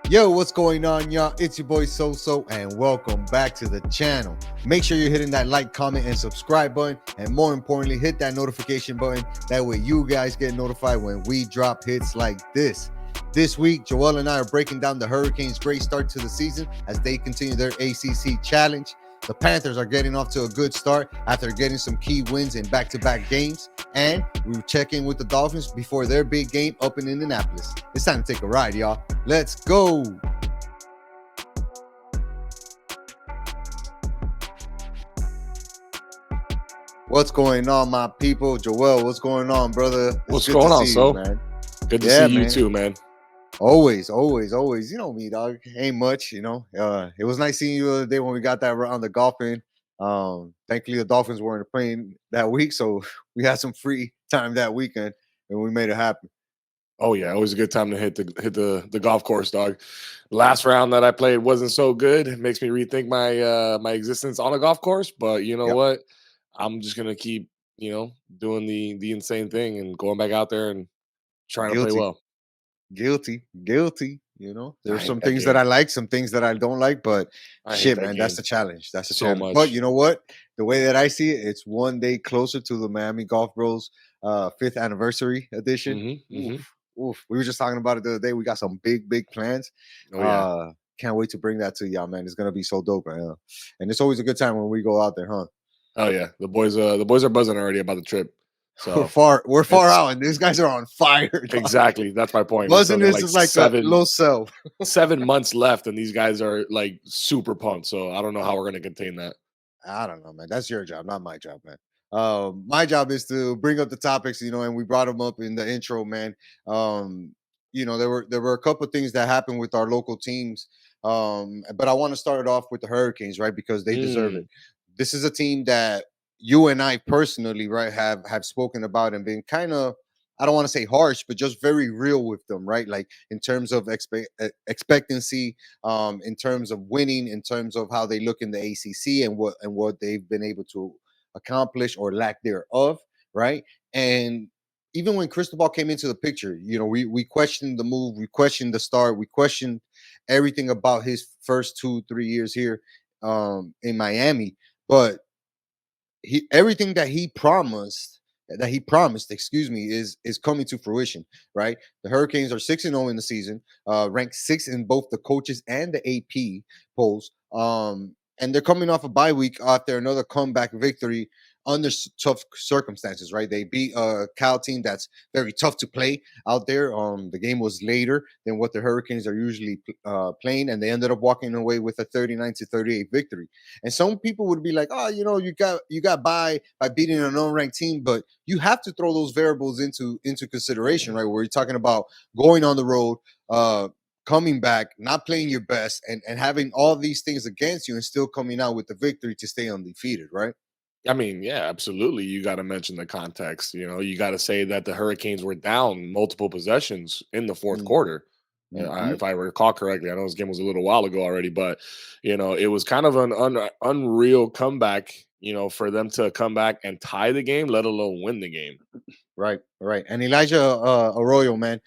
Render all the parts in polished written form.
Yo, what's going on, y'all? It's your boy So, and welcome back to the channel. Make sure you're hitting that like, comment, and subscribe button, and more importantly, hit that notification button. That way you guys get notified when we drop hits like this. This week, Joel and I are breaking down the Hurricanes' great start to the season as they continue their ACC challenge. The Panthers are getting off to a good start after getting some key wins in back-to-back games. And we check in with the Dolphins before their big game up in Indianapolis. It's time to take a ride, y'all. Let's go. What's going on, my people? Joel, what's going on, brother? What's going on, you, man? Good to see you too, man. Always. You know me, dog. Ain't much, you know. It was nice seeing you the other day when we got that round of golfing. Thankfully the Dolphins weren't playing that week, so we had some free time that weekend and we made it happen. Oh yeah, always a good time to hit the golf course, dog. Last round that I played wasn't so good. It makes me rethink my my existence on a golf course, but you know what? I'm just gonna keep, doing the insane thing and going back out there and trying to play well. Guilty. You know, there's some that things that game. I like, some things that I don't like, but shit, man, that's the challenge. That's the so challenge. much. But you know what? The way that I see it, it's one day closer to the Miami Golf Bros 5th anniversary edition. Oof. We were just talking about it the other day. We got some big plans. Oh yeah. Can't wait to bring that to y'all, man. It's gonna be so dope, man. And it's always a good time when we go out there, huh? Oh yeah. The boys are buzzing already about the trip. So we're far out, and these guys are on fire. Dog. Exactly, that's my point. Buzzing is like a low sell. 7 months left, and these guys are like super pumped. So I don't know how we're gonna contain that. I don't know, man. That's your job, not my job, man. My job is to bring up the topics, you know, and we brought them up in the intro, man. You know, there were a couple of things that happened with our local teams, but I want to start it off with the Hurricanes, right? Because they deserve it. This is a team that you and I personally, right, have spoken about and been kind of, I don't want to say harsh, but just very real with them, right? Like in terms of expectancy, in terms of winning, in terms of how they look in the ACC and what they've been able to accomplish or lack thereof, right? And even when Cristobal came into the picture, you know, we questioned the move, we questioned the start, we questioned everything about his first 2-3 years here in Miami, but everything that he promised, excuse me, is coming to fruition, right? The Hurricanes are 6-0 in the season, ranked 6th in both the coaches and the AP polls. And they're coming off a bye week after another comeback victory under tough circumstances, right? They beat a Cal team that's very tough to play out there. The game was later than what the Hurricanes are usually playing, and they ended up walking away with a 39-38 victory. And some people would be like, "Oh, you know, you got by beating an unranked team," but you have to throw those variables into consideration, right? Where you're talking about going on the road, coming back, not playing your best, and having all these things against you, and still coming out with the victory to stay undefeated, right? I mean, yeah, absolutely. You got to mention the context. You got to say that the Hurricanes were down multiple possessions in the fourth quarter. If I recall correctly, I know this game was a little while ago already, but it was kind of an unreal comeback. For them to come back and tie the game, let alone win the game. Right. And Elijah Arroyo, man,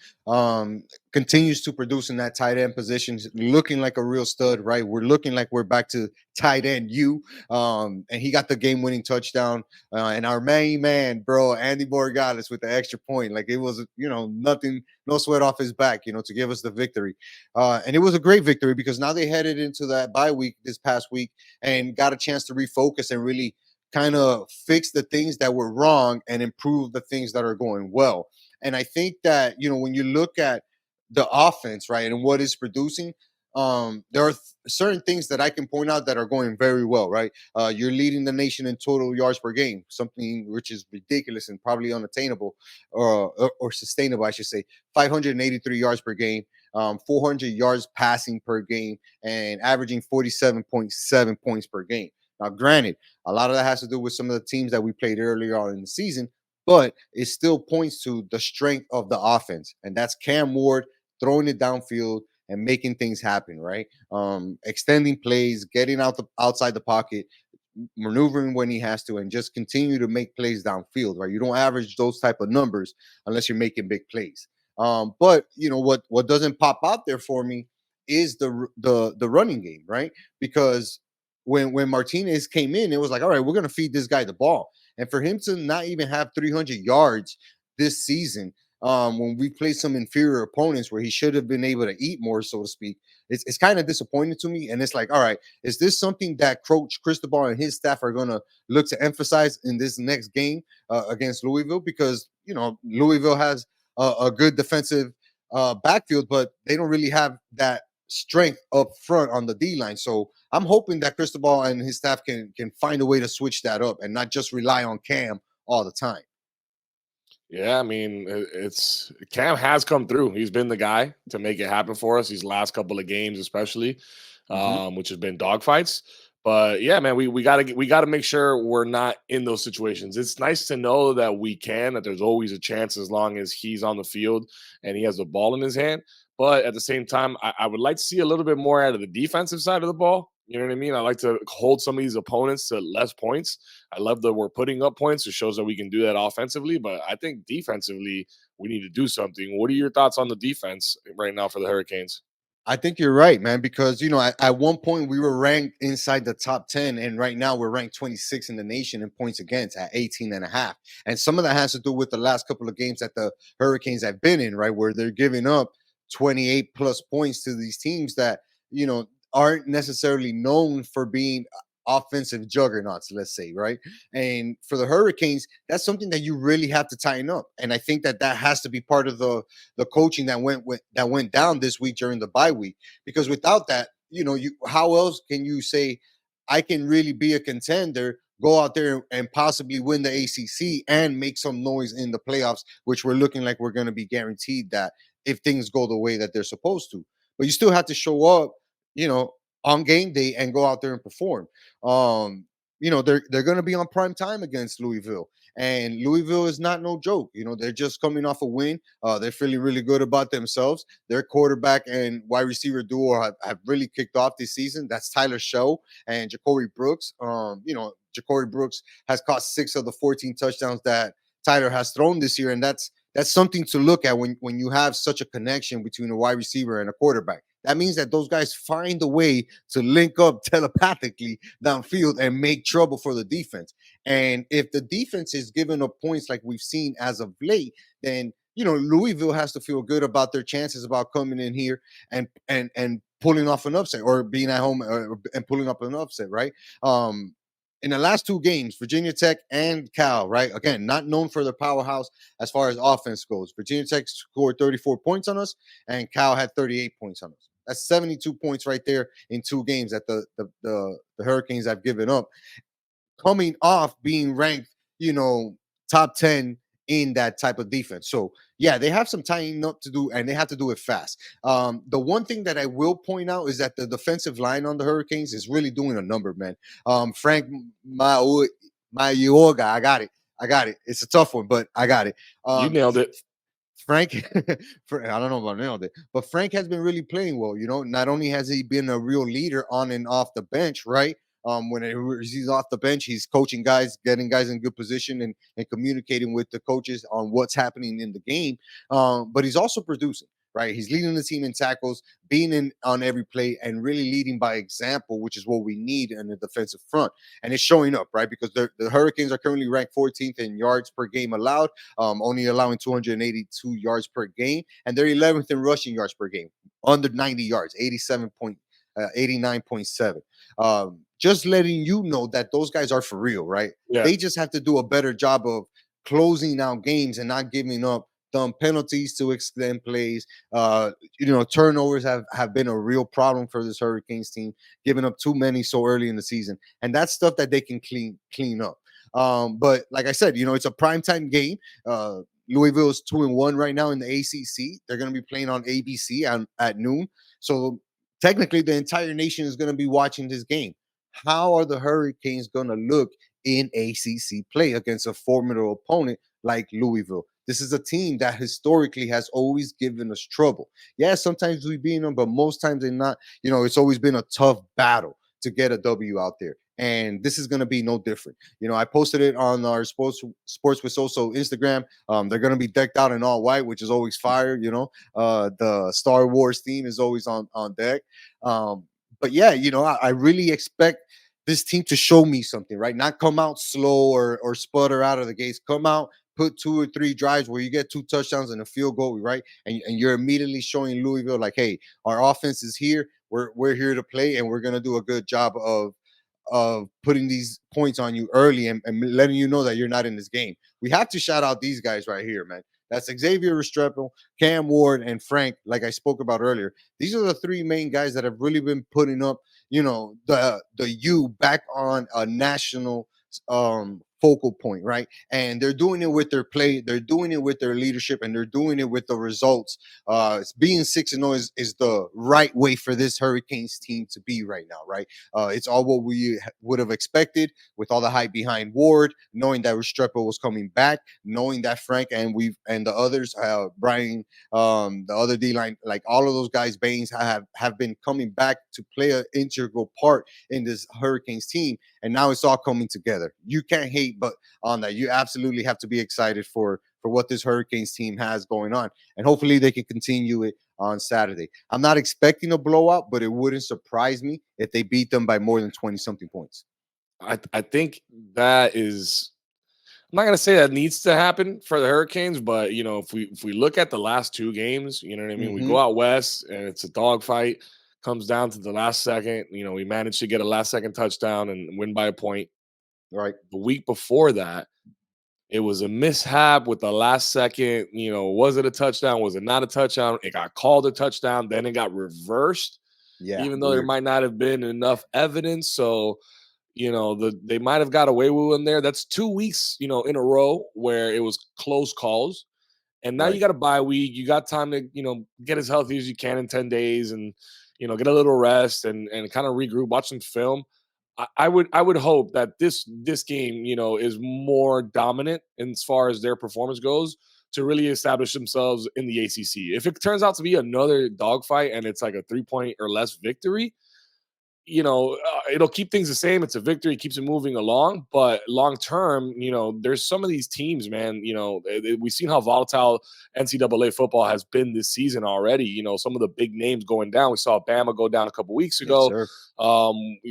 continues to produce in that tight end position, looking like a real stud, right? We're looking like we're back to tight end and he got the game-winning touchdown. And our main man, bro, Andy Borregales with the extra point. Like it was, nothing, no sweat off his back, to give us the victory. And it was a great victory because now they headed into that bye week this past week and got a chance to refocus and really kind of fix the things that were wrong and improve the things that are going well. And I think that, when you look at the offense, right, and what is producing, there are certain things that I can point out that are going very well, right? You're leading the nation in total yards per game, something which is ridiculous and probably unattainable or sustainable, I should say. 583 yards per game, 400 yards passing per game, and averaging 47.7 points per game. Now, granted, a lot of that has to do with some of the teams that we played earlier on in the season, but it still points to the strength of the offense. And that's Cam Ward throwing it downfield and making things happen, right? Extending plays, getting outside the pocket, maneuvering when he has to, and just continue to make plays downfield, right? You don't average those type of numbers unless you're making big plays. But what doesn't pop out there for me is the running game, right? Because when Martinez came in, it was like, all right, we're gonna feed this guy the ball, and for him to not even have 300 yards this season, when we play some inferior opponents where he should have been able to eat more, so to speak, it's kind of disappointing to me. And it's like, all right, is this something that Coach Cristobal and his staff are gonna look to emphasize in this next game against Louisville? Because Louisville has a good defensive backfield, but they don't really have that strength up front on the D line. So I'm hoping that Cristobal and his staff can find a way to switch that up and not just rely on Cam all the time. Yeah, I mean, it's Cam has come through. He's been the guy to make it happen for us these last couple of games, especially, Hmm. which has been dogfights. But yeah, man, we gotta make sure we're not in those situations. It's nice to know that we can, that there's always a chance as long as he's on the field and he has the ball in his hand. But at the same time, I would like to see a little bit more out of the defensive side of the ball. You know what I mean? I like to hold some of these opponents to less points. I love that we're putting up points. It shows that we can do that offensively, but I think defensively we need to do something. What are your thoughts on the defense right now for the Hurricanes? I think you're right, man, because at one point we were ranked inside the top 10, and right now we're ranked 26 in the nation in points against at 18 and a half. And some of that has to do with the last couple of games that the Hurricanes have been in, right, where they're giving up 28 plus points to these teams that, aren't necessarily known for being offensive juggernauts, let's say, right? And for the Hurricanes, that's something that you really have to tighten up. And I think that has to be part of the coaching that went down this week during the bye week. Because without that, you how else can you say I can really be a contender, go out there and possibly win the ACC and make some noise in the playoffs, which we're looking like we're going to be guaranteed that if things go the way that they're supposed to. But you still have to show up, you know, on game day and go out there and perform. They're going to be on prime time against Louisville, and Louisville is not no joke. They're just coming off a win. They're feeling really good about themselves. Their quarterback and wide receiver duo have really kicked off this season. That's Tyler Show and Ja'Cory Brooks. Ja'Cory Brooks has caught 6 of the 14 touchdowns that Tyler has thrown this year, and that's something to look at when you have such a connection between a wide receiver and a quarterback. That means that those guys find a way to link up telepathically downfield and make trouble for the defense. And if the defense is giving up points like we've seen as of late, then Louisville has to feel good about their chances about coming in here and pulling off an upset, or being at home and pulling up an upset, right? In the last 2 games, Virginia Tech and Cal, right? Again, not known for their powerhouse as far as offense goes. Virginia Tech scored 34 points on us, and Cal had 38 points on us. That's 72 points right there in 2 games that the Hurricanes have given up, coming off being ranked, top 10 in that type of defense. So yeah, they have some tying up to do, and they have to do it fast. The one thing that I will point out is that the defensive line on the Hurricanes is really doing a number, man. Frank Mayoga, I got it. It's a tough one, but I got it. You nailed it. Frank, I don't know about nailed it, but Frank has been really playing well. Not only has he been a real leader on and off the bench, right? He's off the bench, he's coaching guys, getting guys in good position, and communicating with the coaches on what's happening in the game. But he's also producing, right? He's leading the team in tackles, being in on every play, and really leading by example, which is what we need in the defensive front. And it's showing up, right? Because the Hurricanes are currently ranked 14th in yards per game allowed, only allowing 282 yards per game, and they're 11th in rushing yards per game, under 90 yards, 89.7. Just letting you know that those guys are for real, right? Yeah. They just have to do a better job of closing out games and not giving up dumb penalties to extend plays. Turnovers have been a real problem for this Hurricanes team, giving up too many so early in the season, and that's stuff that they can clean up. But like I said, it's a primetime game. Louisville is 2-1 right now in the ACC. They're going to be playing on ABC at noon. So technically, the entire nation is going to be watching this game. How are the Hurricanes going to look in ACC play against a formidable opponent like Louisville? This is a team that historically has always given us trouble. Yeah, sometimes we beat them, but most times they're not. It's always been a tough battle to get a W out there. and this is going to be no different. I posted it on our sports with Soso Instagram. They're going to be decked out in all white, which is always fire. The Star Wars theme is always on deck. But yeah, I really expect this team to show me something, right? Not come out slow or sputter out of the gates. Come out, put 2 or 3 drives where you get 2 touchdowns and a field goal, right? And you're immediately showing Louisville like, hey, our offense is here. We're here to play, and we're gonna do a good job of putting these points on you early, and letting you know that you're not in this game. We have to shout out these guys right here, man. That's Xavier Restrepo, Cam Ward, and Frank, like I spoke about earlier. These are the 3 main guys that have really been putting up, the U back on a national focal point, right? And they're doing it with their play, they're doing it with their leadership, and they're doing it with the results. Being 6-0 is the right way for this Hurricanes team to be right now, right? It's all what we would have expected, with all the hype behind Ward, knowing that Restrepo was coming back, knowing that Frank and the others, Brian, the other D line, like all of those guys, Baines have been coming back to play an integral part in this Hurricanes team, and now it's all coming together. You can't hate but on that. You absolutely have to be excited for what this Hurricanes team has going on, and hopefully they can continue it on Saturday. I'm not expecting a blowout, but it wouldn't surprise me if they beat them by more than 20 something points. I think that is. I'm not gonna say that needs to happen for the Hurricanes, but if we look at the last 2 games, you know what I mean. We go Hmm. out west and it's a dogfight. Comes down to the last second. We managed to get a last second touchdown and win by a point. Right. The week before that, it was a mishap with the last second. Was it a touchdown? Was it not a touchdown? It got called a touchdown. Then it got reversed, Yeah. even though there Weird. might not have been enough evidence. So, they might have got away with one there. That's 2 weeks, in a row where it was close calls. And now you Right. got a bye week. You got time to, get as healthy as you can in 10 days and, get a little rest and kind of regroup, watch some film. I would hope that this game, is more dominant as far as their performance goes to really establish themselves in the ACC. If it turns out to be another dogfight and it's like a 3 point or less victory, it'll keep things the same. It's a victory, it keeps it moving along. But long term, there's some of these teams, man. We've seen how volatile NCAA football has been this season already. Some of the big names going down. We saw Bama go down a couple weeks Yes, ago. sir.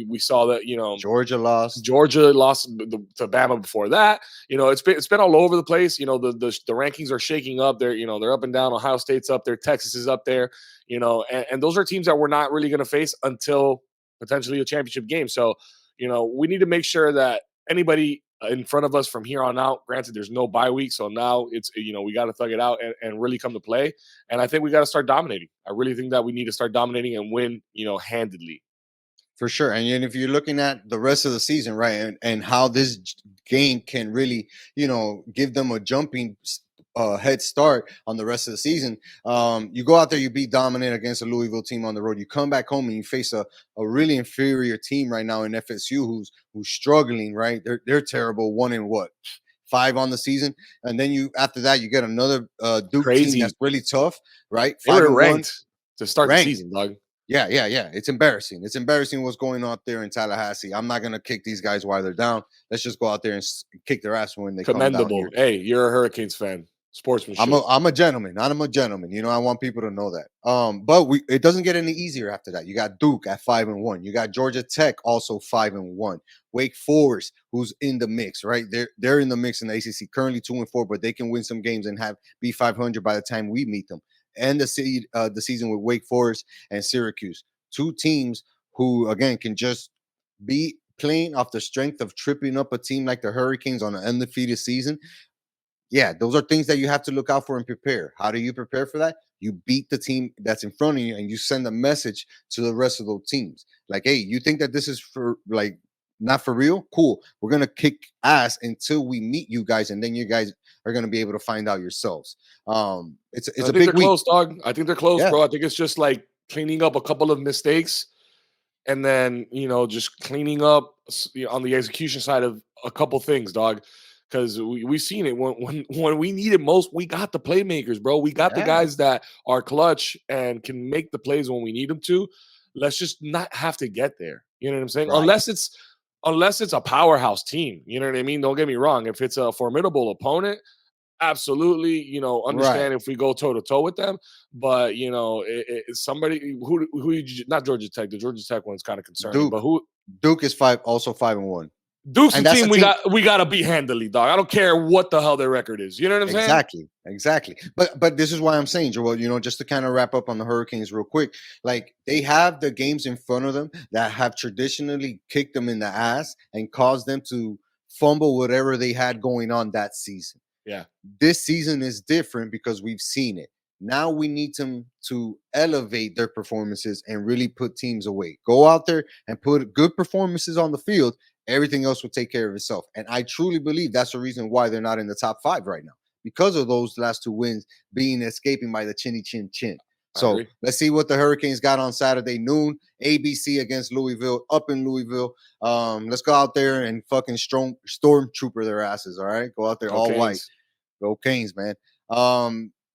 We saw that, Georgia lost. Georgia lost to Bama before that. It's been all over the place. The rankings are shaking up. They're up and down. Ohio State's up there. Texas is up there. And those are teams that we're not really going to face until potentially a championship game. So, we need to make sure that anybody in front of us from here on out, granted, there's no bye week. So now it's, we got to thug it out and really come to play. And I think we got to start dominating. I really think that we need to start dominating and win, handedly. For sure. And then if you're looking at the rest of the season, right, and how this game can really, give them a head start on the rest of the season. You go out there, you be dominant against a Louisville team on the road. You come back home and you face a really inferior team right now in FSU who's struggling, right? They're terrible, 1 and 5 on the season. And then after that you get another Duke team Crazy. that's really tough, right? They Five were and one, ranked to start the ranked. season, dog. Yeah. It's embarrassing. It's embarrassing what's going on there in Tallahassee. I'm not gonna kick these guys while they're down. Let's just go out there and kick their ass when they come down Commendable. here. Hey, you're a Hurricanes fan. I'm Sportsmanship. I'm a gentleman. I'm a gentleman. I want people to know that. But it doesn't get any easier after that. You got Duke at 5 and 1. You got Georgia Tech also 5 and 1. Wake Forest, who's in the mix, right? They're in the mix in the ACC, currently 2 and 4, but they can win some games and be 500 by the time we meet them. And the season with Wake Forest and Syracuse, 2 teams who again can just be playing off the strength of tripping up a team like the Hurricanes on an undefeated season. Yeah, those are things that you have to look out for and prepare. How do you prepare for that? You beat the team that's in front of you and you send a message to the rest of those teams. Like, hey, you think that this is for like not for real? Cool. We're gonna kick ass until we meet you guys, and then you guys are gonna be able to find out yourselves. It's I a think big they're week. close, dog. I think they're close, Yeah, bro. I think it's just like cleaning up a couple of mistakes and then, just cleaning up on the execution side of a couple things, dog. Because we've seen it when we need it most, we got the playmakers, bro. We got the yeah, guys that are clutch and can make the plays when we need them to. Let's just not have to get there. You know what I'm saying? right. Unless it's unless it's a powerhouse team. You know what I mean? Don't get me wrong. If it's a formidable opponent, absolutely, Right. understand if we go toe to toe with them. But somebody not Georgia Tech. The Georgia Tech one's kind of concerning. But Duke. who Duke is five, also 5-1. Duke's a And that's team a team. we gotta beat handily, dog. I don't care what the hell their record is. You know what I'm saying? Exactly, exactly. But this is why I'm saying, Joel, just to kind of wrap up on the Hurricanes real quick, like they have the games in front of them that have traditionally kicked them in the ass and caused them to fumble whatever they had going on that season. Yeah, This season is different because we've seen it. Now we need them to elevate their performances and really put teams away. Go out there and put good performances on the field. Everything else will take care of itself. And I truly believe that's the reason why they're not in the top five right now, because of those last two wins being escaping by the chinny chin chin. I So agree. let's see what the Hurricanes got on Saturday noon. ABC against Louisville, up in Louisville. Let's go out there and fucking stormtrooper their asses. All right, go out there Go all white. Canes. Go Canes, man.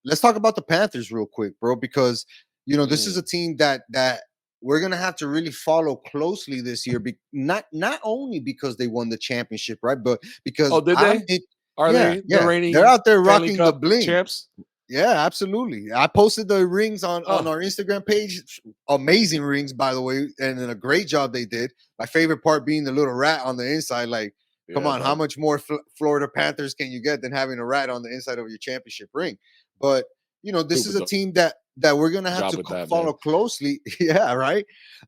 Let's talk about the Panthers real quick, bro, because this is a Mm. team that we're gonna have to really follow closely this year. Not only because they won the championship, right? But Oh, because did they? Are yeah, they the yeah, they're reigning out there Stanley rocking the Cup bling. champs? Yeah, absolutely. I posted the rings on Oh, our Instagram page. Amazing rings, by the way, and then a great job they did. My favorite part being the little rat on the inside. Like, come yeah, on, how dog. much more Florida Panthers can you get than having a rat on the inside of your championship ring? But this is Stupid a dog team that we're gonna have job to with that, man. follow closely. Yeah, right.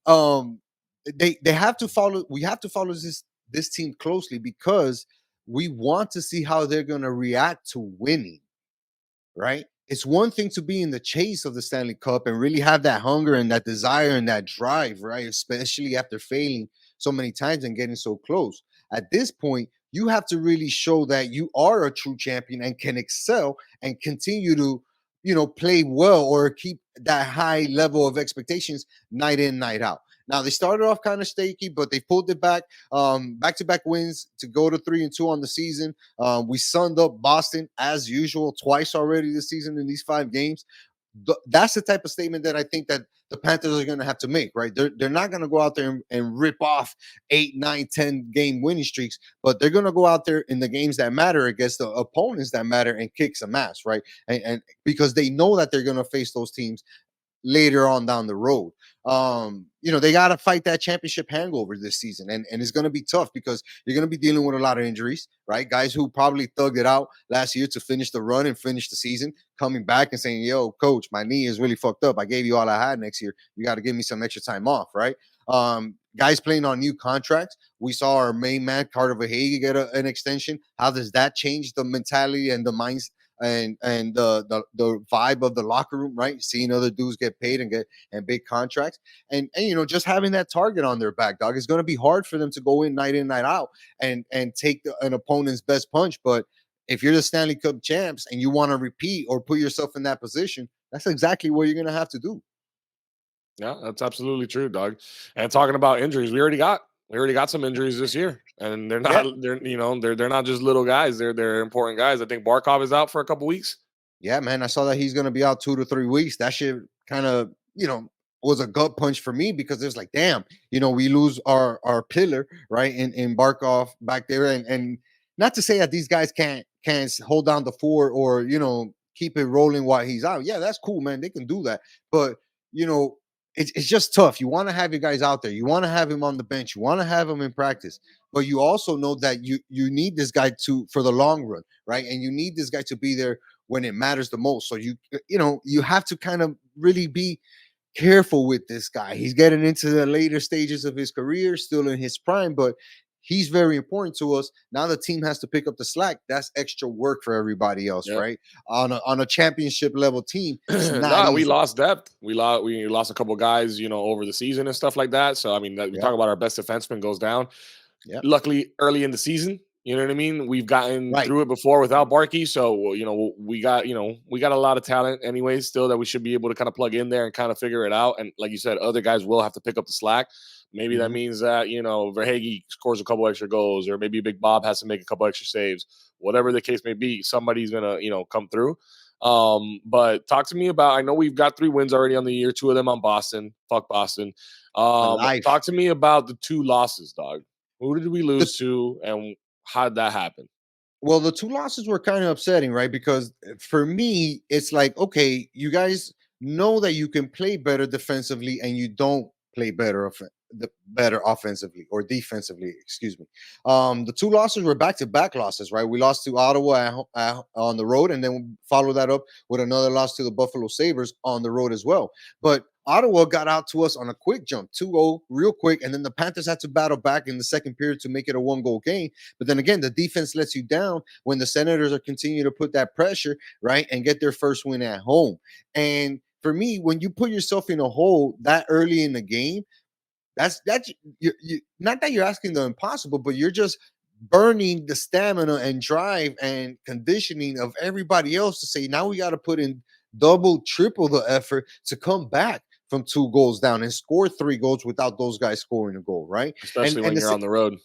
Um, they have to follow. We have to follow this team closely because we want to see how they're gonna react to winning, right? It's one thing to be in the chase of the Stanley Cup and really have that hunger and that desire and that drive, right? Especially after failing so many times and getting so close. At this point, you have to really show that you are a true champion and can excel and continue to, play well or keep that high level of expectations night in, night out. Now they started off kind of shaky, but they pulled it back. Back-to-back wins to go to 3-2 on the season. We sunned up Boston as usual twice already this season in these 5 games. That's the type of statement that I think that the Panthers are going to have to make, right? They're not going to go out there and rip off 8, 9, 10 game winning streaks, but they're going to go out there in the games that matter against the opponents that matter and kick some ass, right? And because they know that they're going to face those teams later on down the road. They got to fight that championship hangover this season, and it's going to be tough because you're going to be dealing with a lot of injuries, right? Guys who probably thugged it out last year to finish the run and finish the season, coming back and saying, "Yo, coach, my knee is really fucked up. I gave you all I had next year. You got to give me some extra time off," right? Guys playing on new contracts. We saw our main man Carter Verhage get an extension. How does that change the mentality and the mindset and the vibe of the locker room, right? Seeing other dudes get paid and big contracts, and just having that target on their back, dog, is going to be hard for them to go in, night out, and take an opponent's best punch. But if you're the Stanley Cup champs and you want to repeat or put yourself in that position, that's exactly what you're going to have to do. Yeah, that's absolutely true, dog. And talking about injuries, we already got some injuries this year, and they're Yeah, not they're not just little guys. They're important guys. I think Barkov is out for a couple weeks. yeah, man. I saw that he's going to be out 2 to 3 weeks. That shit kind of, was a gut punch for me because it's like, damn, we lose our pillar, right? In Barkov back there. And not to say that these guys can't hold down the fort or, keep it rolling while he's out. Yeah, that's cool, man. They can do that. But, you know, it's just tough. You want to have your guys out there. You want to have him on the bench. You want to have him in practice. But you also know that you need this guy to for the long run, right? And you need this guy to be there when it matters the most. So you have to kind of really be careful with this guy. He's getting into the later stages of his career, still in his prime, but he's very important to us. Now the team has to pick up the slack. That's extra work for everybody else, Yeah. right? On a championship level team, it's not Nah, we easy. lost depth. We lost a couple guys, over the season and stuff like that. So I mean, we Yeah, talk about our best defenseman goes down. yeah, Luckily, early in the season, you know what I mean. We've gotten right. through it before without Barkey, so we got a lot of talent, anyways. Still, that we should be able to kind of plug in there and kind of figure it out. And like you said, other guys will have to pick up the slack. Maybe that Mhm. means that Verhage scores a couple extra goals, or maybe Big Bob has to make a couple extra saves. Whatever the case may be, somebody's gonna come through. But talk to me about. I know we've got 3 wins already on the year, 2 of them on Boston. Fuck Boston. For life. Talk to me about the 2 losses, dog. Who did we The lose to, and how did that happen? Well, the 2 losses were kinda upsetting, right? Because, for me, it's like, okay, you guys know that you can play better defensively and you don't play better offensively or defensively, excuse me. The 2 losses were back-to-back losses, right? We lost to Ottawa on the road, and then we follow that up with another loss to the Buffalo Sabres on the road as well. But Ottawa got out to us on a quick jump, 2-0 real quick, and then the Panthers had to battle back in the second period to make it a one-goal game. But then again, the defense lets you down when the Senators are continuing to put that pressure, right, and get their first win at home. And for me, when you put yourself in a hole that early in the game, that's not that you're asking the impossible, but you're just burning the stamina and drive and conditioning of everybody else to say now we got to put in double, triple the effort to come back from 2 goals down and score 3 goals without those guys scoring a goal, right? And Especially and when the you're on the road.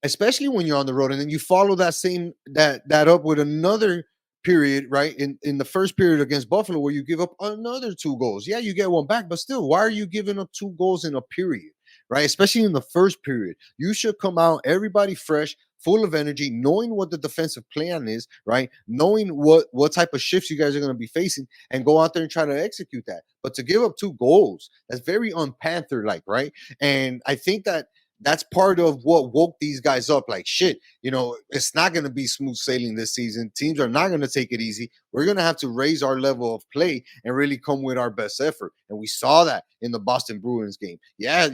especially when you're on the road and then you follow that up with another period, right, in the first period against Buffalo where you give up another 2 goals. Yeah, you get one back, but still, why are you giving up 2 goals in a period, right? Especially in the first period, you should come out everybody fresh, full of energy, knowing what the defensive plan is, right, knowing what type of shifts you guys are going to be facing, and go out there and try to execute that. But to give up 2 goals, that's very unpanther like, right? And I think that's part of what woke these guys up. Like, shit, it's not going to be smooth sailing this season. Teams are not going to take it easy. We're going to have to raise our level of play and really come with our best effort. And we saw that in the Boston Bruins game. Yeah,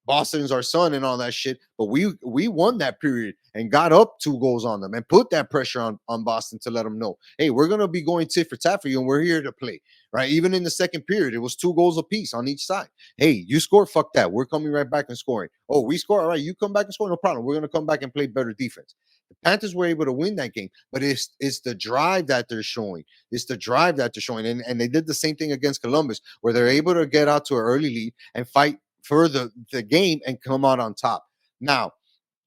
Boston's our son and all that shit, but we won that period and got up 2 goals on them and put that pressure on Boston to let them know, hey, we're gonna be going tit for tat for you, and we're here to play, right? Even in the second period, it was 2 goals apiece on each side. Hey, you score, fuck that. We're coming right back and scoring. Oh, we score, all right. You come back and score, no problem. We're gonna come back and play better defense. The Panthers were able to win that game, but it's the drive that they're showing. It's the drive that they're showing, and they did the same thing against Columbus, where they're able to get out to an early lead and fight for the game and come out on top. Now,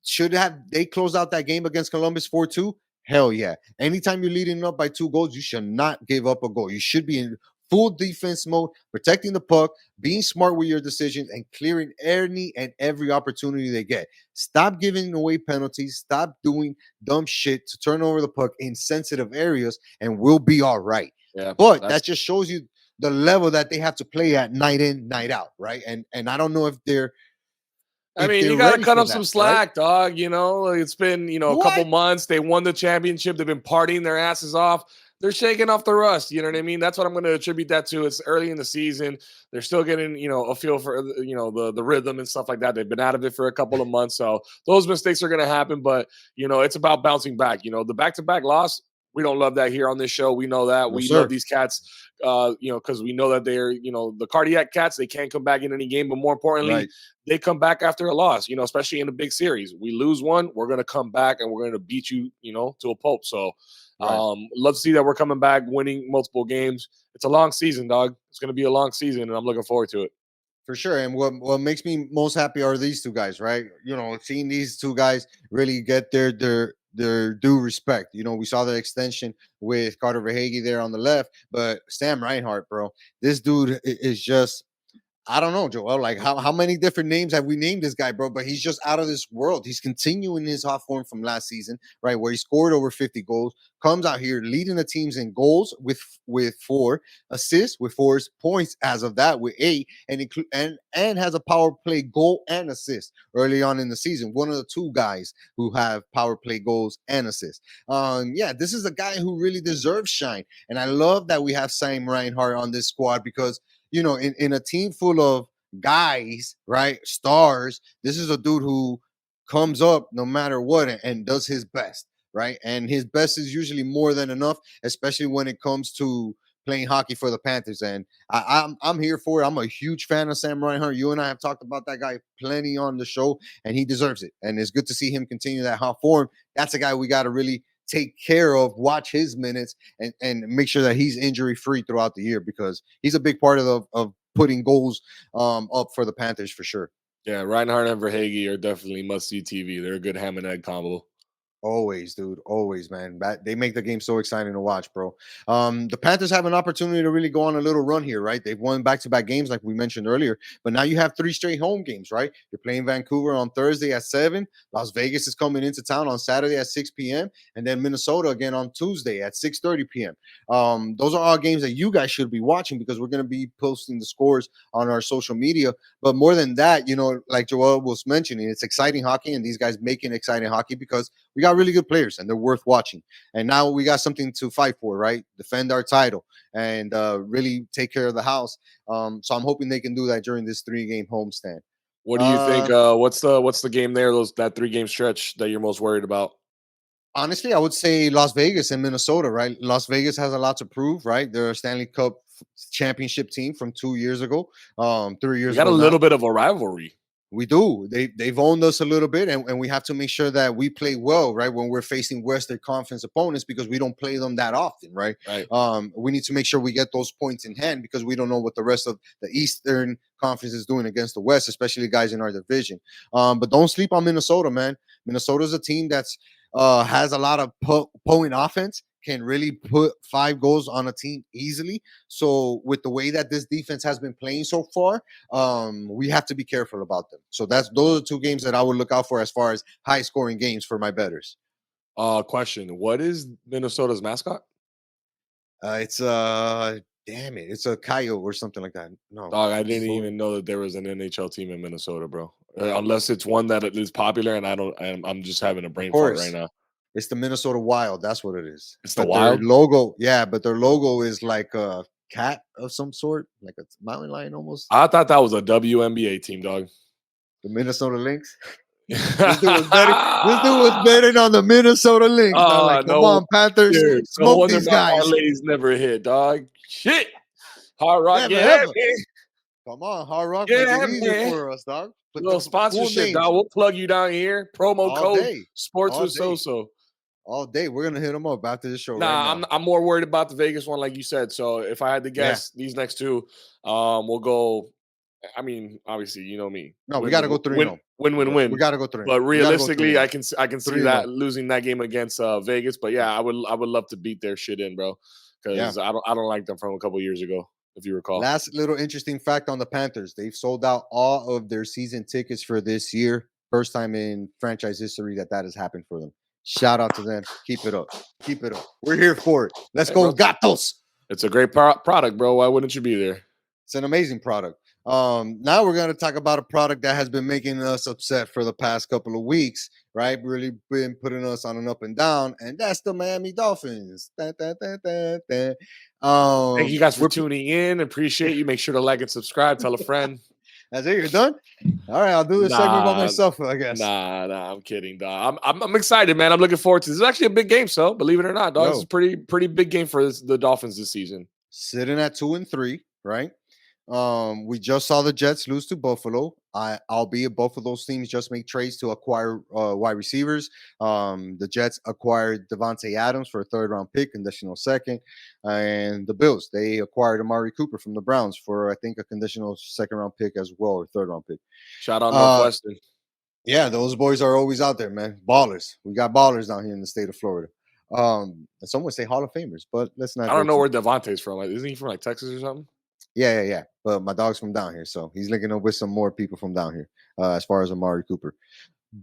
should have they closed out that game against Columbus 4-2? Hell yeah. Anytime you're leading up by 2 goals, you should not give up a goal. You should be in full defense mode, protecting the puck, being smart with your decisions, and clearing any and every opportunity they get. Stop giving away penalties. Stop doing dumb shit to turn over the puck in sensitive areas, and we'll be all right. Yeah, But that's that just shows you the level that they have to play at night in, night out, right? And I don't know I if mean, they're you gotta ready cut for them some that, right? slack, dog. It's been, a couple What? months. They won the championship. They've been partying their asses off. They're shaking off the rust. You know what I mean? That's what I'm going to attribute that to. It's early in the season. They're still getting, a feel for, the rhythm and stuff like that. They've been out of it for a couple of months. So those mistakes are going to happen, but, it's about bouncing back. The back to back loss, we don't love that here on this show. We know that. No, We love sir. these cats, because we know that they're, the cardiac cats, they can't come back in any game. But more importantly, Right. they come back after a loss, especially in a big series. We lose one, we're going to come back and we're going to beat you, to a pulp. So, Right. love to see that we're coming back, winning multiple games. It's a long season, dog. It's going to be a long season, and I'm looking forward to it. For sure. And what makes me most happy are these 2 guys, right? Seeing these 2 guys really get their due respect. We saw the extension with Carter Verhage there on the left, but Sam Reinhart, bro, this dude is just, I don't know, Joel. Like, how many different names have we named this guy, bro? But he's just out of this world. He's continuing his hot form from last season, right? Where he scored over 50 goals, comes out here leading the teams in goals with 4 assists, with 4 points as of that, with 8, and has a power play goal and assist early on in the season. One of the 2 guys who have power play goals and assists. Yeah, this is a guy who really deserves shine, and I love that we have Sam Reinhart on this squad because in a team full of guys, right? Stars, this is a dude who comes up no matter what and does his best, right? And his best is usually more than enough, especially when it comes to playing hockey for the Panthers. And I'm here for it. I'm a huge fan of Sam Reinhart. You and I have talked about that guy plenty on the show, and he deserves it. And it's good to see him continue that hot form. That's a guy we got to really take care of, watch his minutes, and make sure that he's injury free throughout the year because he's a big part of putting goals up for the Panthers for sure. Yeah, Reinhardt and Verhage are definitely must see TV. They're a good ham and egg combo. Always, dude. Always, man. They make the game so exciting to watch, bro. The Panthers have an opportunity to really go on a little run here, right? They've won back-to-back games, like we mentioned earlier, but now you have three straight home games, right? You're playing Vancouver on Thursday at 7. Las Vegas is coming into town on Saturday at 6 p.m. And then Minnesota again on Tuesday at 6:30 p.m. Those are all games that you guys should be watching because we're going to be posting the scores on our social media. But more than that, like Joel was mentioning, it's exciting hockey, and these guys making exciting hockey because we got really good players and they're worth watching. And now we got something to fight for, right? Defend our title and really take care of the house. So I'm hoping they can do that during this 3 game homestand. What do you think? Uh, What's the game there? That 3 game stretch that you're most worried about? Honestly, I would say Las Vegas and Minnesota, right? Las Vegas has a lot to prove, right? They're a Stanley Cup championship team from 2 years ago, 3 years We got a ago little now. bit of a rivalry. We do. They've owned us a little bit, and we have to make sure that we play well, right? When we're facing Western Conference opponents, because we don't play them that often, right? Right. We need to make sure we get those points in hand because we don't know what the rest of the Eastern Conference is doing against the West, especially guys in our division. But don't sleep on Minnesota, man. Minnesota's a team that's has a lot of point offense, can really put 5 goals on a team easily. So with the way that this defense has been playing so far, we have to be careful about them. So those are 2 games that I would look out for as far as high scoring games for my betters. Question: What is Minnesota's mascot? It's damn it, it's a coyote or something like that. No, Dog, I didn't Minnesota. even know that there was an NHL team in Minnesota, bro. Unless it's one that is popular, and I don't. I'm just having a Of brain fart right course, now. it's the Minnesota Wild. That's what it is. It's the But their Wild. logo, yeah, but their logo is like a cat of some sort, like a mountain lion almost. I thought that was a WNBA team, dog. The Minnesota Lynx. This dude was betting. This dude was betting on the Minnesota Lynx. Now, like, come No on, Panthers, wonder. No smoke wonder these my guys. parlays never hit, dog. Shit. Hard Rock, Never get at ever. me. Come on, Hard Rock, Get make it at easy me. for us, dog. Put Little the full sponsorship, dog. names We'll plug you down here. Promo all code day, Sports all with day, So. all day. We're gonna hit them up after the show right Nah, now. I'm more worried about the Vegas one, like you said. So if I had to Yeah. guess, these next two, we'll go. I mean, obviously, you know me, No, we got to go 3 win, and 0. win, win, We win. got to go 3 and But 0. We got to go 3 realistically, and I can 0. see 3 and 0. that losing that game against Vegas. But yeah, I would love to beat their shit in, bro, Yeah. because I don't like them from a couple years ago, if you recall. Last little interesting fact on the Panthers: they've sold out all of their season tickets for this year. First time in franchise history that has happened for them. Shout out to them. Keep it up. Keep it up. We're here for it. Let's Hey, go, bro, Gatos. it's a great product, bro. Why wouldn't you be there? It's an amazing product. Now we're going to talk about a product that has been making us upset for the past couple of weeks, right? Really been putting us on an up and down, and that's the Miami Dolphins. Da, da, da, da, da. Thank you guys for We're tuning in. Appreciate you. Make sure to like and subscribe. Tell a friend. That's it. You're done. All right, I'll do this segment by Nah, myself, I guess. nah. I'm kidding, dog. I'm excited, man. I'm looking forward to this. This is actually a big game, so believe it or not, dog. This is a Yo, pretty big game for the Dolphins this season. sitting at 2-3, right? We just saw the Jets lose to Buffalo. Albeit both of those teams just make trades to acquire wide receivers. The Jets acquired Devontae Adams for a 3rd-round pick, conditional second, and the Bills they acquired Amari Cooper from the Browns for I think a conditional 2nd-round pick as well or 3rd-round pick. Shout out Uh, Northwestern. yeah, those boys are always out there, man. Ballers. We got ballers down here in the state of Florida. And some would say Hall of Famers, but let's not I don't go know too. where Devontae's from. Like, isn't he from like Texas or something? Yeah. But my dog's from down here, so he's linking up with some more people from down here, as far as Amari Cooper.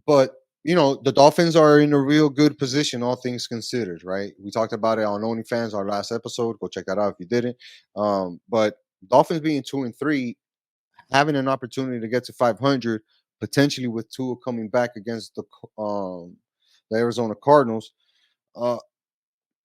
But the Dolphins are in a real good position, all things considered, right? We talked about it on OnlyFans, our last episode. Go check that out if you didn't. But Dolphins being 2-3, having an opportunity to get to 500, potentially with Tua coming back against the Arizona Cardinals. Uh,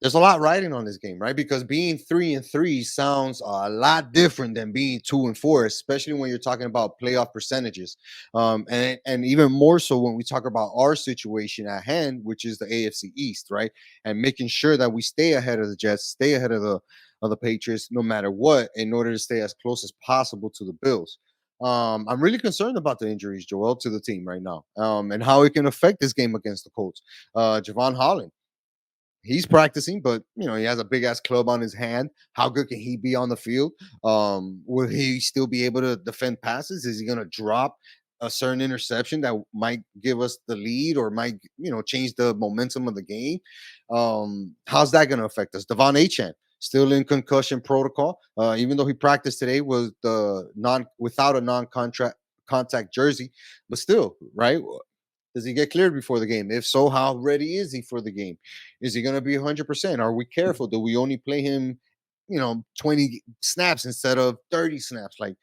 there's a lot riding on this game, right? Because being 3-3 sounds a lot different than being 2-4, especially when you're talking about playoff percentages. And even more so when we talk about our situation at hand, which is the AFC East, right? And making sure that we stay ahead of the Jets, stay ahead of the Patriots, no matter what, in order to stay as close as possible to the Bills. I'm really concerned about the injuries, Joel, to the team right now, and how it can affect this game against the Colts. Javon Holland, he's practicing, but he has a big ass club on his hand. How good can he be on the field? Will he still be able to defend passes? Is he gonna drop? a certain interception that might give us the lead or might change the momentum of the game. How's that going to affect us? Devon Achan still in concussion protocol, even though he practiced today with the non without a non-contract contact jersey, but still, right? Does he get cleared before the game? If so, how ready is he for the game? Is he going to be 100%? Are we careful? Do we only play him, 20 snaps instead of 30 snaps? Like,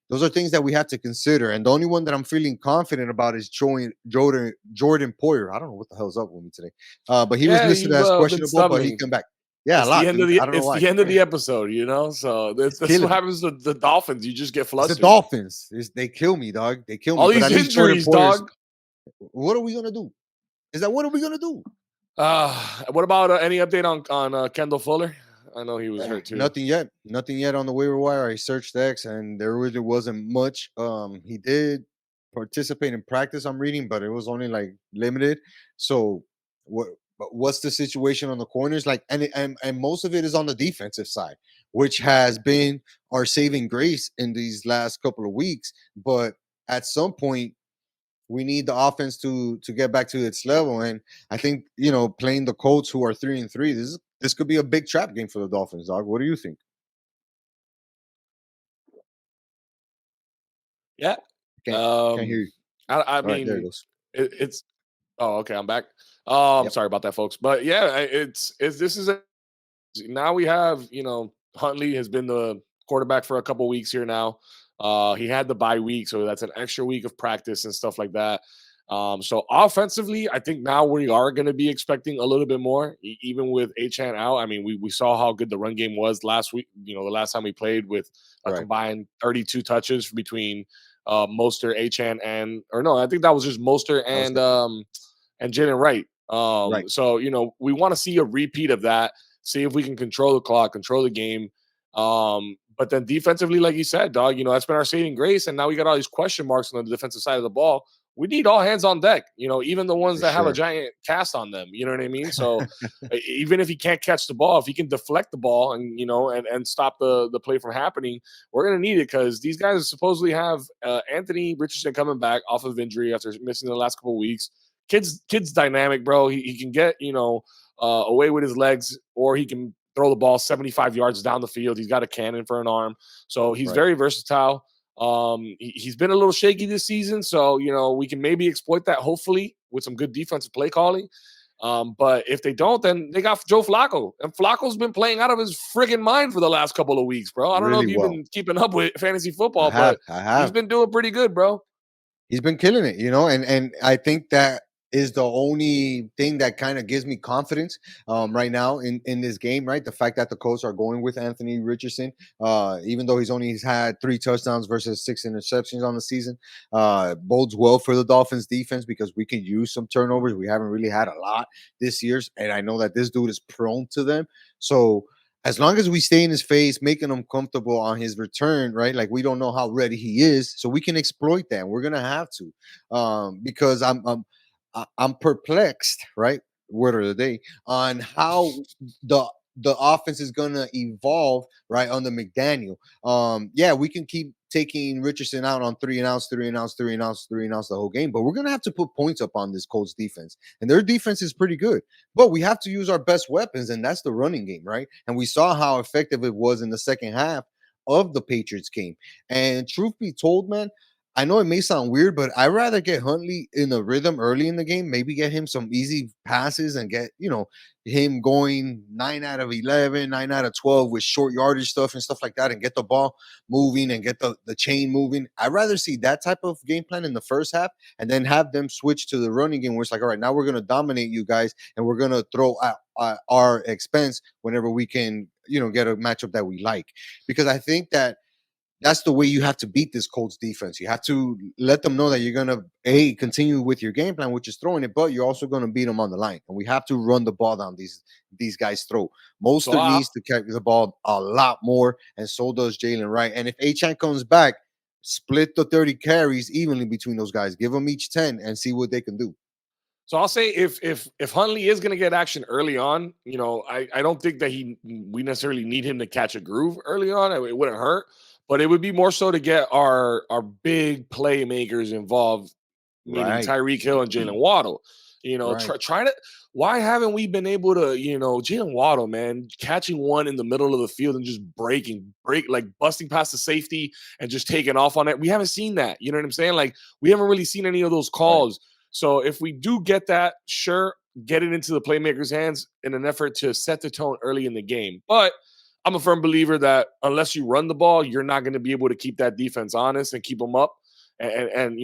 those are things that we have to consider. And the only one that I'm feeling confident about is Jordan Poyer. I don't know what the hell's up with me today. But he was Yeah, listed you've as been questionable, but he stumbling. came back. Yeah, a lot, dude. I don't know It's why. the end of the episode, you know. So It's that's what killing me. happens to the Dolphins. You just get It's the flustered. Dolphins. They kill me, dog. They kill me. All But these at least Jordan injuries, Poyer's. dog. What are we gonna do? Is that what are we gonna do? What about any update on Kendall Fuller? I know he was hurt too. Nothing yet. Nothing yet on the waiver wire. I searched X and there really wasn't much. He did participate in practice, I'm reading, but it was only like limited. So what but what's the situation on the corners? Like and most of it is on the defensive side, which has been our saving grace in these last couple of weeks. But at some point we need the offense to get back to its level. And I think playing the Colts, who are 3-3, this could be a big trap game for the Dolphins, dog. What do you think? Yeah. Can't Um, hear you. I All right, there it mean, goes. it's. Oh, okay. I'm back. Yep. Sorry about that, folks. But yeah, it's this is a now we have, Huntley has been the quarterback for a couple weeks here now. He had the bye week, so that's an extra week of practice and stuff like that. So offensively, I think now we are going to be expecting a little bit more, even with Achan out. I mean, we saw how good the run game was last week. The last time we played with a Right. combined 32 touches between Mostert, Achan, and or no, I think that was just Mostert That was it. and Jalen Wright. Right. So we want to see a repeat of that, see if we can control the clock, control the game. But then defensively, like you said, dog, that's been our saving grace. And now we got all these question marks on the defensive side of the ball. We need all hands on deck, even the ones For that have a sure. giant cast on them. You know what I mean? So even if he can't catch the ball, if he can deflect the ball and, and stop the play from happening, we're going to need it because these guys supposedly have Anthony Richardson coming back off of injury after missing the last couple of weeks. Kid's dynamic, bro. He can get, away with his legs, or he can throw the ball 75 yards down the field. He's got a cannon for an arm. So he's Right. very versatile. He's been a little shaky this season. So, we can maybe exploit that, hopefully, with some good defensive play calling. But if they don't, then they got Joe Flacco. And Flacco's been playing out of his friggin' mind for the last couple of weeks, bro. I don't know Really if you've well. been keeping up with fantasy I football, have. but I he's have. been doing pretty good, bro. He's been killing it, and I think that is the only thing that kind of gives me confidence right now in this game, right? The fact that the Colts are going with Anthony Richardson, even though he's had 3 touchdowns versus 6 interceptions on the season, bodes well for the Dolphins defense because we can use some turnovers. We haven't really had a lot this year, and I know that this dude is prone to them. So as long as we stay in his face, making him comfortable on his return, right? Like we don't know how ready he is, so we can exploit that. We're gonna have to, because I'm perplexed, right? Word of the day on how the the offense is gonna evolve, right, under McDaniel. Yeah, we can keep taking Richardson out on 3 and outs, 3 and outs, 3 and outs, 3 and outs the whole game, but we're gonna have to put points up on this Colts defense, and their defense is pretty good. But we have to use our best weapons, and that's the running game, right? And we saw how effective it was in the second half of the Patriots game. And truth be told, man, I know it may sound weird, but I'd rather get Huntley in a rhythm early in the game, maybe get him some easy passes and get, him going 9 out of 11, 9 out of 12 with short yardage stuff and stuff like that, and get the ball moving and get the chain moving. I'd rather see that type of game plan in the first half and then have them switch to the running game where it's like, all right, now we're going to dominate you guys and we're going to throw at our expense whenever we can, get a matchup that we like. Because I think that that's the way you have to beat this Colts defense. You have to let them know that you're gonna continue with your game plan, which is throwing it, but you're also gonna beat them on the line. And we have to run the ball down these guys' throat. So Mostert I needs to carry the ball a lot more, and so does Jalen Wright. And if Achan comes back, split the 30 carries evenly between those guys. Give them each 10 and see what they can do. So I'll say if Huntley is going to get action early on, I don't think that we necessarily need him to catch a groove early on. It wouldn't hurt, but it would be more so to get our big playmakers involved, meaning Right. Tyreek Hill and Jalen Waddle. Right. Try to. Why haven't we been able to, Jalen Waddle, man, catching one in the middle of the field and just like busting past the safety and just taking off on it? We haven't seen that. You know what I'm saying? Like, we haven't really seen any of those Right. calls. So if we do get that, sure, get it into the playmakers' hands in an effort to set the tone early in the game. But I'm a firm believer that unless you run the ball, you're not going to be able to keep that defense honest and keep them up, and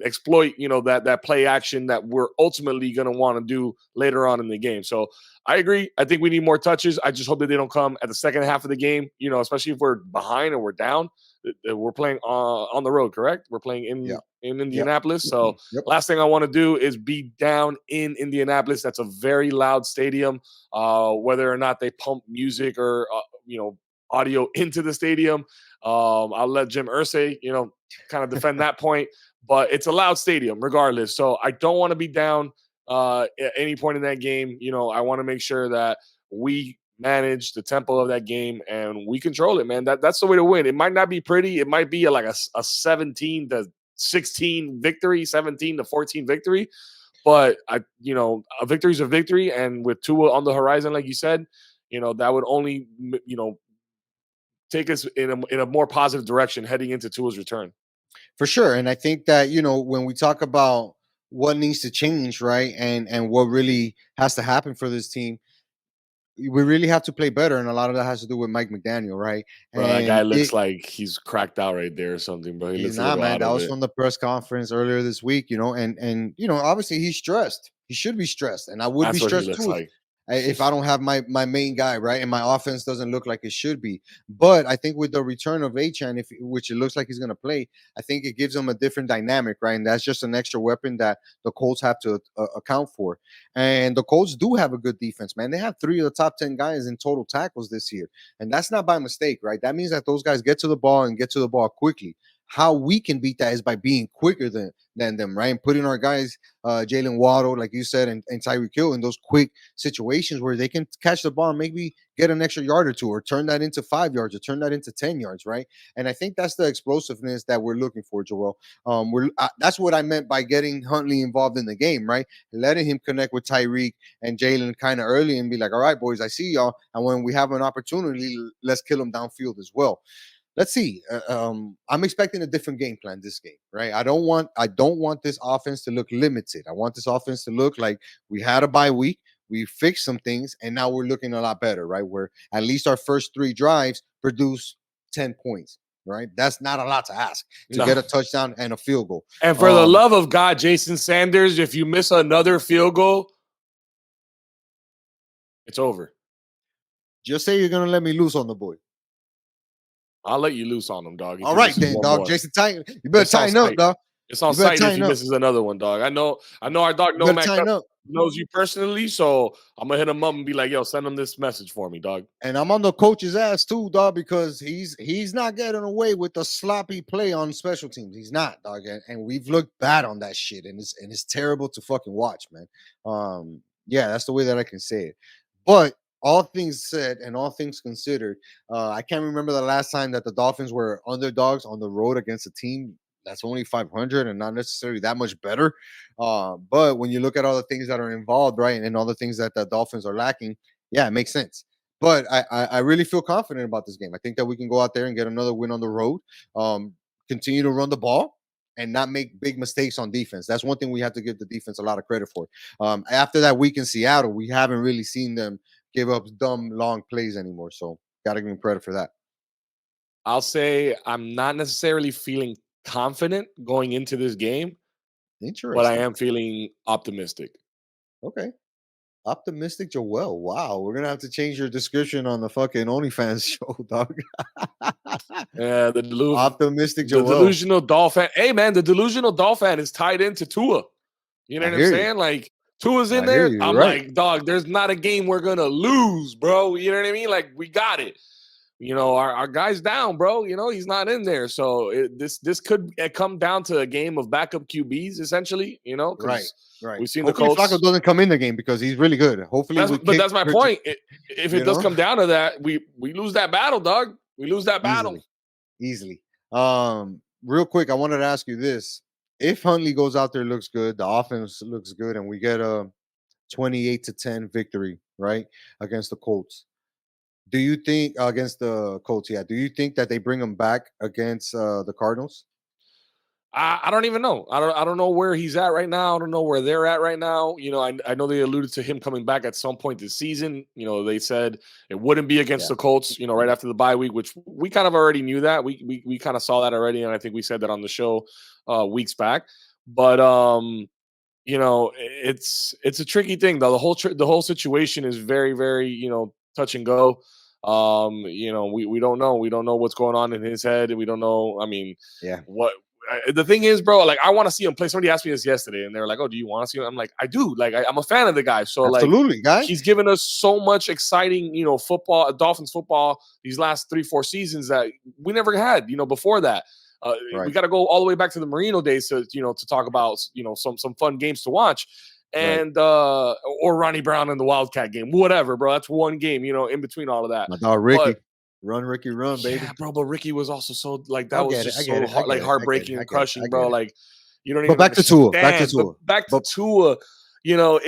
exploit that play action that we're ultimately going to want to do later on in the game. So I agree. I think we need more touches. I just hope that they don't come at the second half of the game. Especially if we're behind or we're down. We're playing on the road, correct? We're playing Yeah. in Yep. Indianapolis. So Yep. last thing I want to do is be down in Indianapolis. That's a very loud stadium. Whether or not they pump music or audio into the stadium, I'll let Jim Irsay kind of defend that point. But it's a loud stadium regardless. So I don't want to be down at any point in that game. I want to make sure that we manage the tempo of that game and we control it, man. That's the way to win. It might not be pretty. It might be like a 17-16 victory, 17-14 victory. But a victory is a victory. And with Tua on the horizon, like you said, that would only, take us in a more positive direction heading into Tua's return. For sure. And I think that, when we talk about what needs to change, right? And what really has to happen for this team, we really have to play better. And a lot of that has to do with Mike McDaniel, right? Bro, that guy And looks like he's cracked out right there or something, bro. He he's looks a not, little man. out That of was it. from the press conference earlier this week, and obviously he's stressed. He should be stressed. And I would be That's what he stressed looks too like. if I don't have my main guy, right, and my offense doesn't look like it should be. But I think with the return of Achan, which it looks like he's going to play, I think it gives them a different dynamic, right? And that's just an extra weapon that the Colts have to account for. And the Colts do have a good defense, man. They have 3 of the top 10 guys in total tackles this year, and that's not by mistake, right? That means that those guys get to the ball and get to the ball quickly. How we can beat that is by being quicker than them, right? And putting our guys, Jalen Waddle, like you said, and Tyreek Hill in those quick situations where they can catch the ball and maybe get an extra yard or two, or turn that into 5 yards, or turn that into 10 yards, right? And I think that's the explosiveness that we're looking for, Joel. That's what I meant by getting Huntley involved in the game, right? Letting him connect with Tyreek and Jalen kind of early and be like, all right, boys, I see y'all. And when we have an opportunity, let's kill them downfield as well. Let's see. I'm expecting a different game plan this game, right? I don't want this offense to look limited. I want this offense to look like we had a bye week, we fixed some things, and now we're looking a lot better, right? Where at least our first 3 drives produce 10 points, right? That's not a lot to ask to No. get a touchdown and a field goal. And for the love of God, Jason Sanders, if you miss another field goal, it's over. Just say you're gonna let me loose on the boy. I'll let you loose on him, dog. If All he right misses then, one dog. more, Jason, tighten. You better it's on tighten up, sight. dog. It's on You better sight if he tighten up. misses another one, dog. I know our dog You better Nomad tighten up. knows you personally, so I'm gonna hit him up and be like, "Yo, send him this message for me, dog." And I'm on the coach's ass too, dog, because he's not getting away with the sloppy play on special teams. He's not, dog, and we've looked bad on that shit, and it's terrible to fucking watch, man. Yeah, that's the way that I can say it. But all things said and all things considered, I can't remember the last time that the Dolphins were underdogs on the road against a team that's only 500 and not necessarily that much better. But when you look at all the things that are involved, right, and all the things that the Dolphins are lacking, yeah, it makes sense. But I really feel confident about this game. I think that we can go out there and get another win on the road. Um, Continue to run the ball and not make big mistakes on defense. That's one thing we have to give the defense a lot of credit for. After that week in Seattle, we haven't really seen them give up dumb long plays anymore. So got to give them credit for that. I'll say I'm not necessarily feeling confident going into this game, but I Interesting. am feeling optimistic. Okay. Optimistic Joel. Wow. We're gonna have to change your description on the fucking OnlyFans show, dog. Yeah, Optimistic the Joel. delusional Dolphin. Hey, man, the delusional Dolphin is tied into Tua. You know I what I'm hear you. saying? Like, Tua's in I hear there. you. You're I'm right. like, dog, there's not a game we're gonna lose, bro. You know what I mean? Like, we got it. Our guy's down, bro. He's not in there. So this could come down to a game of backup QBs, essentially, Right. because Right. we've seen the Hopefully Flacco Colts. doesn't come in the game because he's really good. Hopefully we But kick that's my point. If it you does know. come down to that, we lose that battle, dog. We lose that battle. Easily, easily. Real quick, I wanted to ask you this: if Huntley goes out there, looks good, the offense looks good, and we get a 28-10 victory, right, against the Colts. Do you think against the Colts? Yeah. Do you think that they bring him back against the Cardinals? I don't even know. I don't know where he's at right now. I don't know where they're at right now. I know they alluded to him coming back at some point this season. They said it wouldn't be against Yeah. the Colts, right after the bye week, which we kind of already knew that. We kind of saw that already, and I think we said that on the show weeks back. But it's a tricky thing though. The whole situation is very, very, touch and go. We don't know. We don't know what's going on in his head. We don't know. I mean, Yeah. what the thing is, bro, like I want to see him play. Somebody asked me this yesterday, and they were like, "Oh, do you want to see him?" I'm like, "I do." Like, I'm a fan of the guy. So, like, Absolutely, guy. he's given us so much exciting, football, Dolphins football these last 3-4 seasons that we never had, before that. We Right. got to go all the way back to the Marino days to talk about, some fun games to watch. Right. And or Ronnie Brown in the Wildcat game, whatever, bro. That's one game, in between all of that. My dog But Ricky. Run, Ricky, run, baby. yeah, bro, but Ricky was also so like that I was get it. I just get so it. I hard, like get it. I get it. heartbreaking I and get it. I crushing, bro. get it. Like you don't But even back to Tua. Back to understand. But Tua. back to But Tua,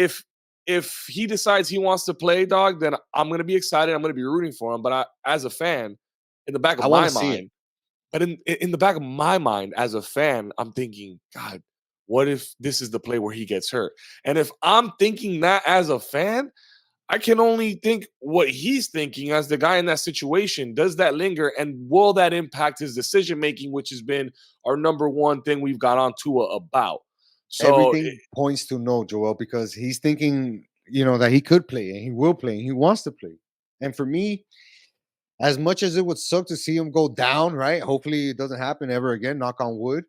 if he decides he wants to play, dog, then I'm gonna be excited. I'm gonna be rooting for him. But as a fan, in the back of I want my to see it. mind, but in the back of my mind, as a fan, I'm thinking, God, what if this is the play where he gets hurt? And if I'm thinking that as a fan, I can only think what he's thinking as the guy in that situation. Does that linger, and will that impact his decision making, which has been our number one thing we've got on Tua about? So Everything points to no, Joel, because he's thinking, that he could play and he will play and he wants to play. And for me, as much as it would suck to see him go down, right? Hopefully it doesn't happen ever again, knock on wood.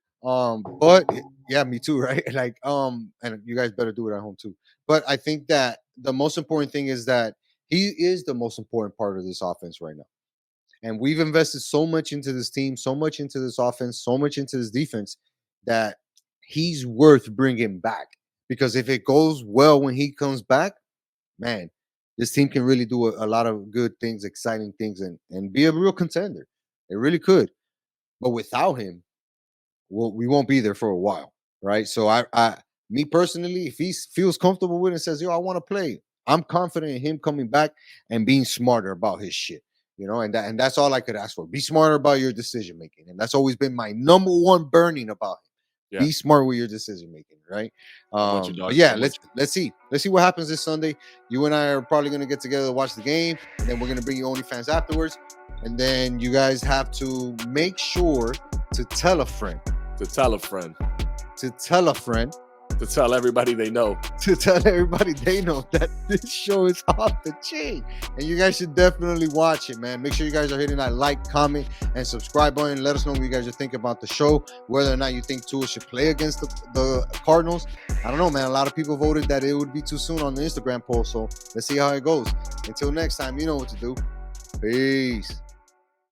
Yeah, me too, right? Like, and you guys better do it at home too. But I think that the most important thing is that he is the most important part of this offense right now. And we've invested so much into this team, so much into this offense, so much into this defense that he's worth bringing back. Because if it goes well when he comes back, man, this team can really do a lot of good things, exciting things, and be a real contender. It really could. But without him, we won't be there for a while, right? So me personally, if he feels comfortable with it and says, "Yo, I want to play," I'm confident in him coming back and being smarter about his shit. And that's all I could ask for. Be smarter about your decision making, and that's always been my number one burning about him. yeah, Be smart with your decision making, right? I'm with you, But dog. yeah, I'm with let's see what happens this Sunday. You and I are probably gonna get together to watch the game, and then we're gonna bring you OnlyFans afterwards, and then you guys have to make sure to tell a friend, you. To tell a friend, to tell a friend, to tell everybody they know. to tell everybody they know that this show is off the chain. And you guys should definitely watch it, man. Make sure you guys are hitting that like, comment, and subscribe button. Let us know what you guys are thinking about the show, whether or not you think Tua should play against the Cardinals. I don't know, man. A lot of people voted that it would be too soon on the Instagram poll. So let's see how it goes. Until next time, you know what to do. Peace.